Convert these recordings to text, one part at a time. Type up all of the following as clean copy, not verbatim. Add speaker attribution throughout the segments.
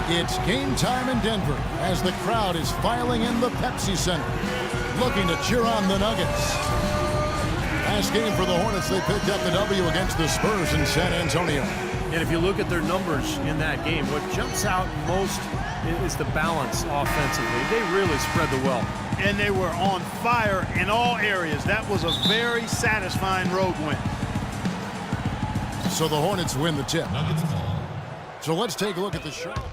Speaker 1: It's game time in Denver as the crowd is filing in the Pepsi Center, looking to cheer on the Nuggets. Last game for the Hornets, they picked up the W against the Spurs in San Antonio.
Speaker 2: And if you look at their numbers in that game, what jumps out most is the balance offensively. They really spread the wealth.
Speaker 3: And they were on fire in all areas. That was a very satisfying road win.
Speaker 1: So the Hornets win the tip. So let's take a look at the shot.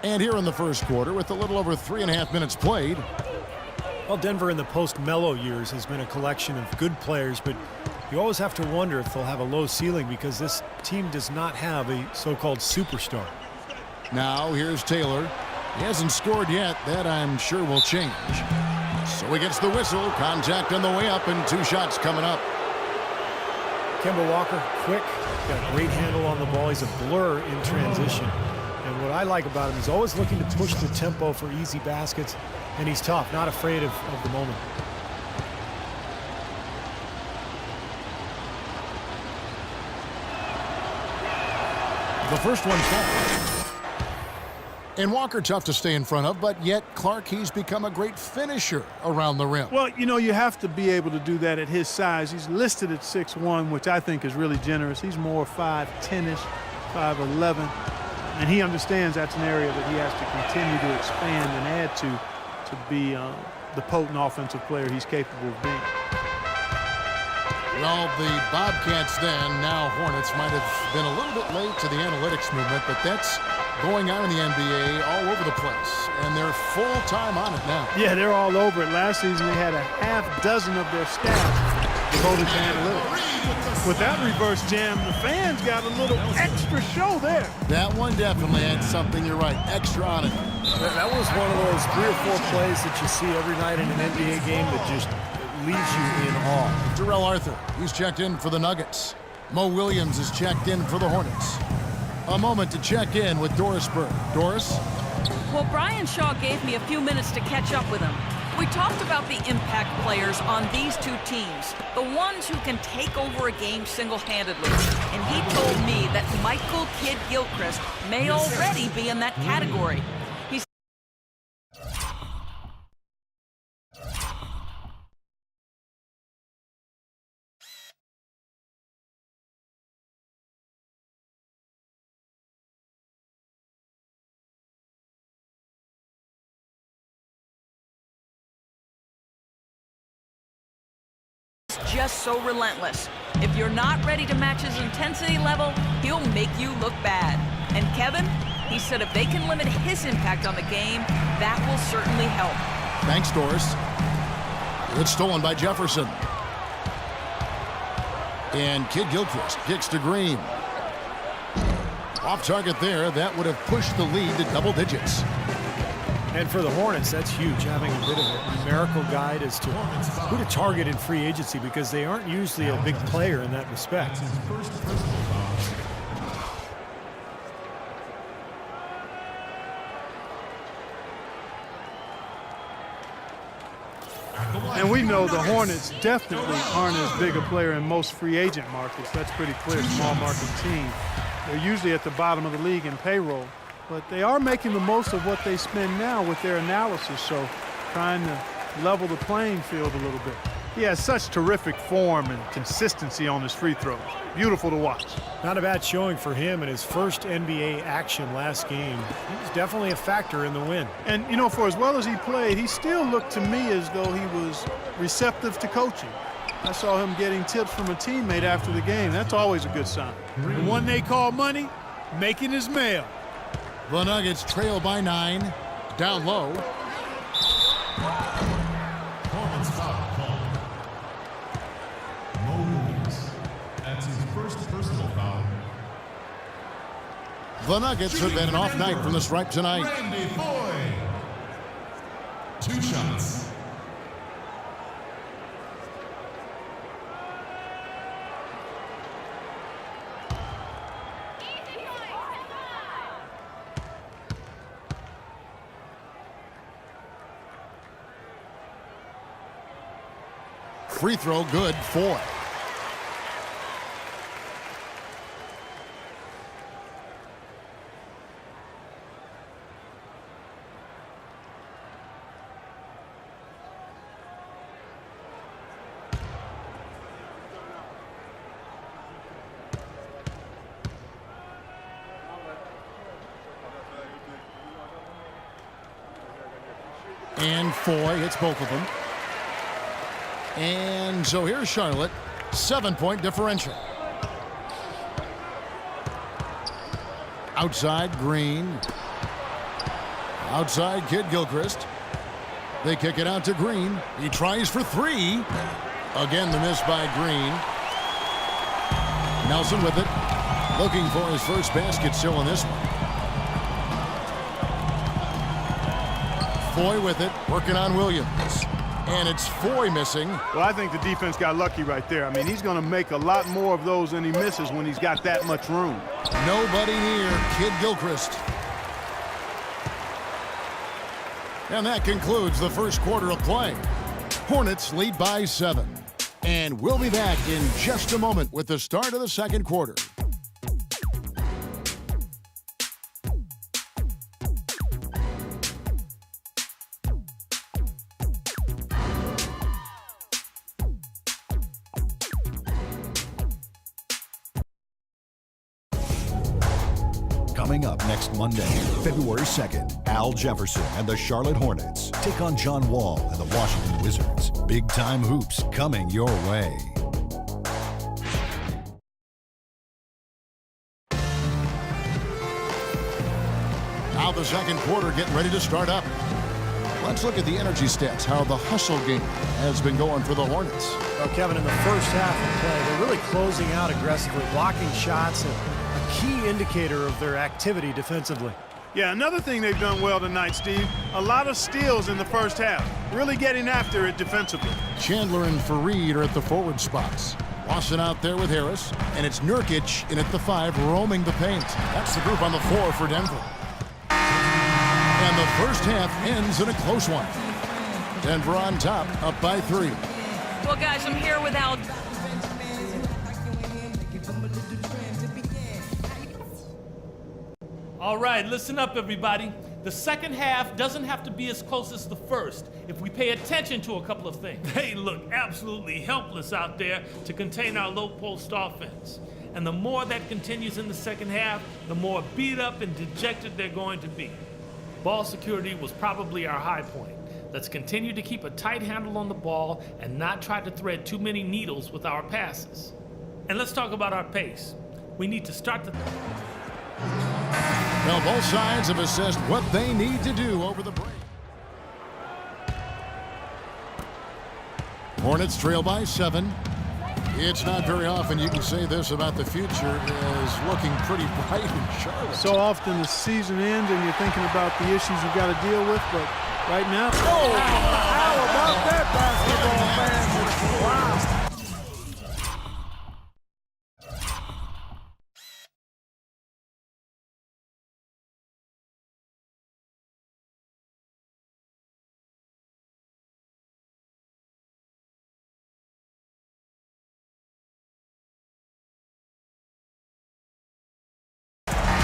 Speaker 1: And here in the first quarter, with a little over 3.5 minutes played.
Speaker 4: Well, Denver in the post-Melo years has been a collection of good players, but you always have to wonder if they'll have a low ceiling because this team does not have a so-called superstar.
Speaker 1: Now here's Taylor. He hasn't scored yet. That I'm sure will change. So he gets the whistle. Contact on the way up and 2 shots coming up.
Speaker 4: Kemba Walker, quick, got a great handle on the ball. He's a blur in transition. And what I like about him is always looking to push the tempo for easy baskets. And he's tough, not afraid of the moment.
Speaker 1: The first one fouled. And Walker tough to stay in front of, but yet Clark, he's become a great finisher around the rim.
Speaker 3: Well, you know, you have to be able to do that at his size. He's listed at 6'1", which I think is really generous. He's more 5'10"-ish, 5'11", and he understands that's an area that he has to continue to expand and add to be the potent offensive player he's capable of being.
Speaker 1: Well, the Bobcats then, now Hornets, might have been a little bit late to the analytics movement, but that's going on in the NBA all over the place, and they're full-time on it now.
Speaker 3: Yeah, they're all over it. Last season, they had a half dozen of their staff devoted to analytics. With that reverse jam, the fans got a little extra show there.
Speaker 1: That one definitely had something, you're right, extra on it.
Speaker 4: That was one of those 3 or 4 plays that you see every night in an NBA game that just leaves you in awe.
Speaker 1: Darrell Arthur, he's checked in for the Nuggets. Mo Williams is checked in for the Hornets. A moment to check in with Doris Burke. Doris?
Speaker 5: Well, Brian Shaw gave me a few minutes to catch up with him. We talked about the impact players on these 2 teams, the ones who can take over a game single-handedly. And he told me that Michael Kidd-Gilchrist may already be in that category. Just so relentless. If you're not ready to match his intensity level, he'll make you look bad. And Kevin, he said if they can limit his impact on the game, that will certainly help.
Speaker 1: Thanks, Doris. It's stolen by Jefferson. And Kidd-Gilchrist kicks to Green. Off target there, that would have pushed the lead to double digits.
Speaker 4: And for the Hornets, that's huge, having a bit of a numerical guide as to who to target in free agency because they aren't usually a big player in that respect.
Speaker 3: And we know the Hornets definitely aren't as big a player in most free agent markets. That's pretty clear, small market team. They're usually at the bottom of the league in payroll. But they are making the most of what they spend now with their analysis, so trying to level the playing field a little bit. He has such terrific form and consistency on his free throws. Beautiful to watch.
Speaker 4: Not a bad showing for him in his first NBA action last game. He was definitely a factor in the win.
Speaker 3: And, you know, for as well as he played, he still looked to me as though he was receptive to coaching. I saw him getting tips from a teammate after the game. That's always a good sign. The one they call money, making his mail.
Speaker 1: The Nuggets trail by 9, down low.
Speaker 6: Hornets foul call. Mo Williams. That's his first personal foul.
Speaker 1: The Nuggets have had an off night from the stripe tonight.
Speaker 6: Randy Foye. 2 shots.
Speaker 1: Free throw good, 4. And Foy hits both of them. And so here's Charlotte. 7-point differential. Outside, Green. Outside, Kidd-Gilchrist. They kick it out to Green. He tries for three. Again, the miss by Green. Nelson with it. Looking for his first basket still in this one. Foy with it. Working on Williams. And it's Foy missing.
Speaker 3: Well, I think the defense got lucky right there. I mean, he's going to make a lot more of those than he misses when he's got that much room.
Speaker 1: Nobody near Kidd-Gilchrist. And that concludes the first quarter of play. Hornets lead by 7. And we'll be back in just a moment with the start of the second quarter.
Speaker 7: Coming up next Monday, February 2nd, Al Jefferson and the Charlotte Hornets take on John Wall and the Washington Wizards. Big-time hoops coming your way.
Speaker 1: Now the second quarter getting ready to start up. Let's look at the energy stats, how the hustle game has been going for the Hornets.
Speaker 4: Well, Kevin, in the first half of play, they're really closing out aggressively, blocking shots, and a key indicator of their activity defensively.
Speaker 3: Yeah, another thing they've done well tonight, Steve, a lot of steals in the first half, really getting after it defensively.
Speaker 1: Chandler and Fareed are at the forward spots. Lawson out there with Harris, and it's Nurkic in at the 5, roaming the paint. That's the group on the floor for Denver. And the first half ends in a close one. Denver on top, up by 3.
Speaker 5: Well, guys, I'm here with Al.
Speaker 8: All right, listen up, everybody. The second half doesn't have to be as close as the first if we pay attention to a couple of things. They look absolutely helpless out there to contain our low-post offense. And the more that continues in the second half, the more beat up and dejected they're going to be. Ball security was probably our high point. Let's continue to keep a tight handle on the ball and not try to thread too many needles with our passes. And let's talk about our pace. We need to start the...
Speaker 1: Well, both sides have assessed what they need to do over the break. Hornets trail by 7. It's not very often you can say this about the future is looking pretty bright in Charlotte.
Speaker 3: So often the season ends and you're thinking about the issues you've got to deal with, but right now... Oh, how about that basketball, man? Wow.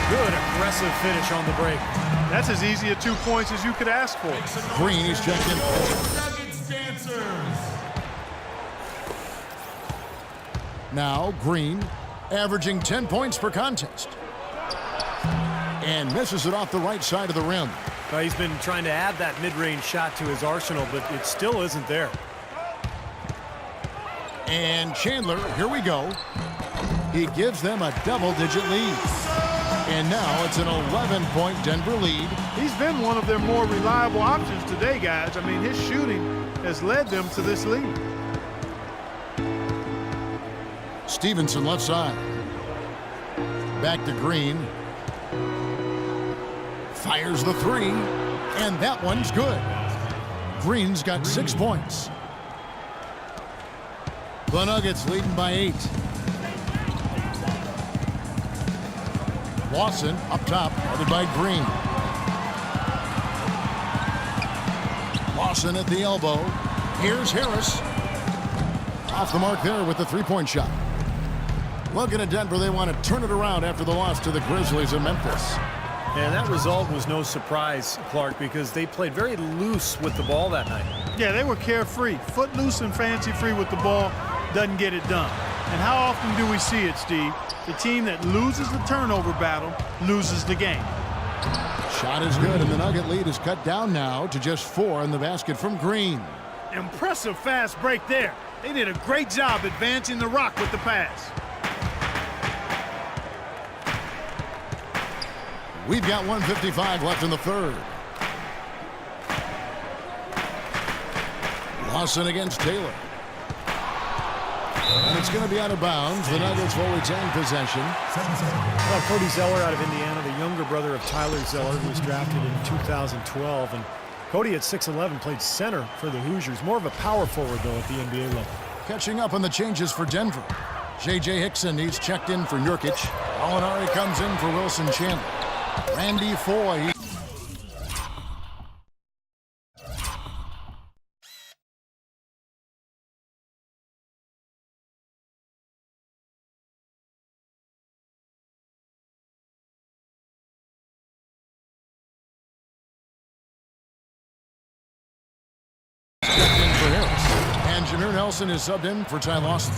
Speaker 4: Good aggressive finish on the break.
Speaker 3: That's as easy at 2 points as you could ask for.
Speaker 1: Green, he's checked in.
Speaker 6: Nuggets dancers.
Speaker 1: Now Green, averaging 10 points per contest. And misses it off the right side of the rim.
Speaker 4: Well, he's been trying to add that mid-range shot to his arsenal, but it still isn't there.
Speaker 1: And Chandler, here we go. He gives them a double-digit lead. And now it's an 11-point Denver lead.
Speaker 3: He's been one of their more reliable options today, guys. I mean, his shooting has led them to this lead.
Speaker 1: Stevenson left side. Back to Green. Fires the 3. And that one's good. Green's got 6 points. The Nuggets leading by 8. Lawson up top, guarded by Green. Lawson at the elbow. Here's Harris. Off the mark there with the three-point shot. Looking at Denver, they want to turn it around after the loss to the Grizzlies in Memphis.
Speaker 4: And that result was no surprise, Clark, because they played very loose with the ball that night.
Speaker 3: Yeah, they were carefree. Footloose and fancy-free with the ball doesn't get it done. And how often do we see it, Steve? The team that loses the turnover battle loses the game.
Speaker 1: Shot is good, and the Nugget lead is cut down now to just 4 in the basket from Green.
Speaker 3: Impressive fast break there. They did a great job advancing the rock with the pass.
Speaker 1: We've got 1:55 left in the third. Lawson against Taylor. And it's going to be out of bounds. The Nuggets will retain possession.
Speaker 4: Well, Cody Zeller out of Indiana, the younger brother of Tyler Zeller, who was drafted in 2012. And Cody at 6'11" played center for the Hoosiers. More of a power forward, though, at the NBA level.
Speaker 1: Catching up on the changes for Denver. J.J. Hickson, he's checked in for Nurkic. Molinari comes in for Wilson Chandler. Randy Foye. And Jameer Nelson is subbed in for Ty Lawson.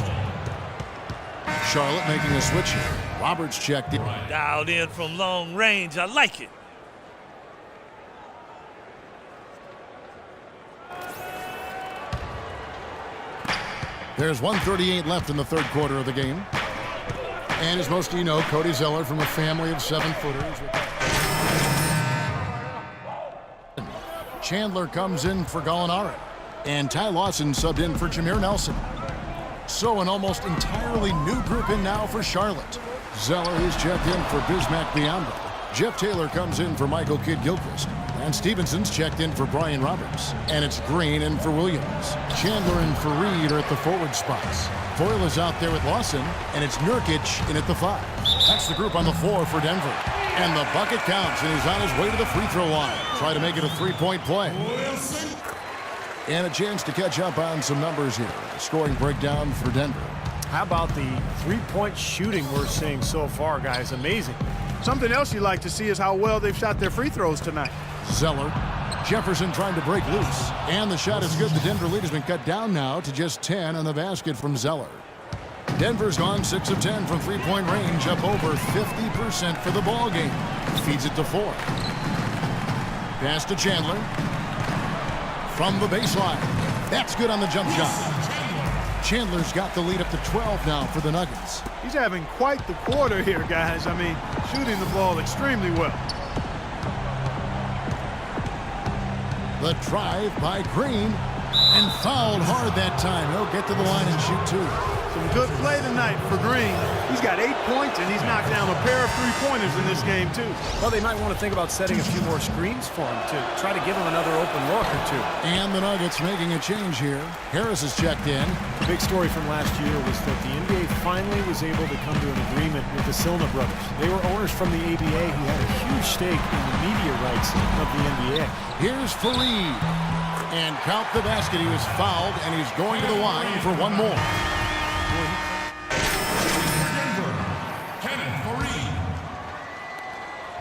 Speaker 1: Charlotte making a switch here. Roberts checked in.
Speaker 9: Dialed in from long range. I like it.
Speaker 1: There's 1:38 left in the third quarter of the game. And as most of you know, Cody Zeller from a family of 7-footers. Chandler comes in for Gallinari. And Ty Lawson subbed in for Jameer Nelson. So an almost entirely new group in now for Charlotte. Zeller is checked in for Bismack Biyombo. Jeff Taylor comes in for Michael Kidd-Gilchrist. And Stevenson's checked in for Brian Roberts. And it's Green in for Williams. Chandler and Fareed are at the forward spots. Foyle is out there with Lawson. And it's Nurkic in at the 5. That's the group on the floor for Denver. And the bucket counts, and he's on his way to the free throw line. Try to make it a 3-point play. And a chance to catch up on some numbers here. Scoring breakdown for Denver.
Speaker 4: How about the three-point shooting we're seeing so far, guys? Amazing.
Speaker 3: Something else you like to see is how well they've shot their free throws tonight.
Speaker 1: Zeller. Jefferson trying to break loose. And the shot is good. The Denver lead has been cut down now to just 10 on the basket from Zeller. Denver's gone 6 of 10 from three-point range, up over 50% for the ball game. Feeds it to 4. Pass to Chandler. From the baseline. That's good on the jump shot. Chandler's got the lead up to 12 now for the Nuggets.
Speaker 3: He's having quite the quarter here, guys. I mean, shooting the ball extremely well.
Speaker 1: The drive by Green. And fouled hard that time. He'll get to the line and shoot 2.
Speaker 3: Some good play tonight for Green. He's got 8 points, and he's knocked down a pair of three-pointers in this game, too.
Speaker 4: Well, they might want to think about setting a few more screens for him to try to give him another open look or two.
Speaker 1: And the Nuggets making a change here. Harris is checked in.
Speaker 4: The big story from last year was that the NBA finally was able to come to an agreement with the Silna brothers. They were owners from the ABA who had a huge stake in the media rights of the NBA.
Speaker 1: Here's Fareed. And count the basket. He was fouled, and he's going to the line for one more.
Speaker 6: Denver, Kenneth Fareed.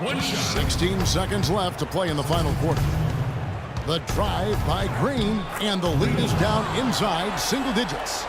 Speaker 6: 1 shot.
Speaker 1: 16 seconds left to play in the final quarter. The drive by Green, and the lead is down inside single digits.